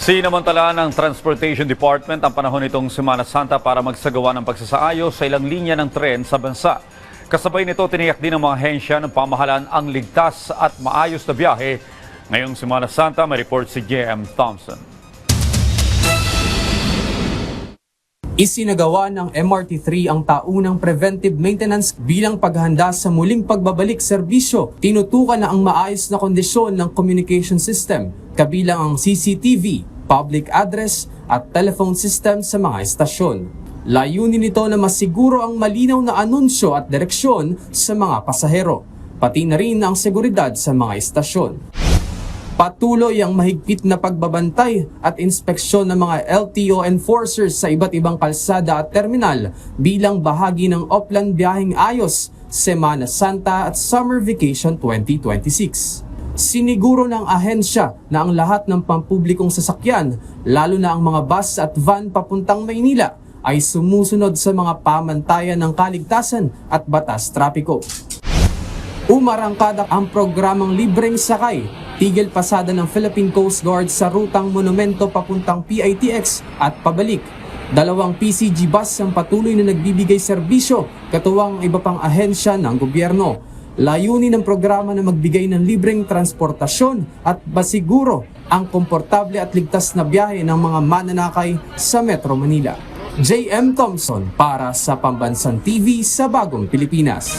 Sinamantala ng Transportation Department ang panahon nitong Semana Santa para magsagawa ng pagsasaayos sa ilang linya ng tren sa bansa. Kasabay nito, tiniyak din ng mga ahensya ng pamahalaan ang ligtas at maayos na biyahe. Ngayong Semana Santa, may report si J.M. Thompson. Isinagawa ng MRT-3 ang taunang preventive maintenance bilang paghahanda sa muling pagbabalik serbisyo. Tinutukan na ang maayos na kondisyon ng communication system, kabilang ang CCTV, public address at telephone system sa mga estasyon. Layunin nito na masiguro ang malinaw na anunsyo at direksyon sa mga pasahero, pati na rin ang seguridad sa mga estasyon. Patuloy ang mahigpit na pagbabantay at inspeksyon ng mga LTO enforcers sa iba't ibang kalsada at terminal bilang bahagi ng Oplan Biyaheng Ayos, Semana Santa at Summer Vacation 2026. Siniguro ng ahensya na ang lahat ng pampublikong sasakyan, lalo na ang mga bus at van papuntang Maynila, ay sumusunod sa mga pamantayan ng kaligtasan at batas trapiko. Umarangkada ang programang Libreng Sakay, tigil pasada ng Philippine Coast Guard sa rutang Monumento papuntang PITX at pabalik. 2 PCG bus ang patuloy na nagbibigay serbisyo, katuwang iba pang ahensya ng gobyerno. Layunin ng programa na magbigay ng libreng transportasyon at masiguro ang komportable at ligtas na biyahe ng mga mananakay sa Metro Manila. J.M. Thompson para sa Pambansang TV sa Bagong Pilipinas.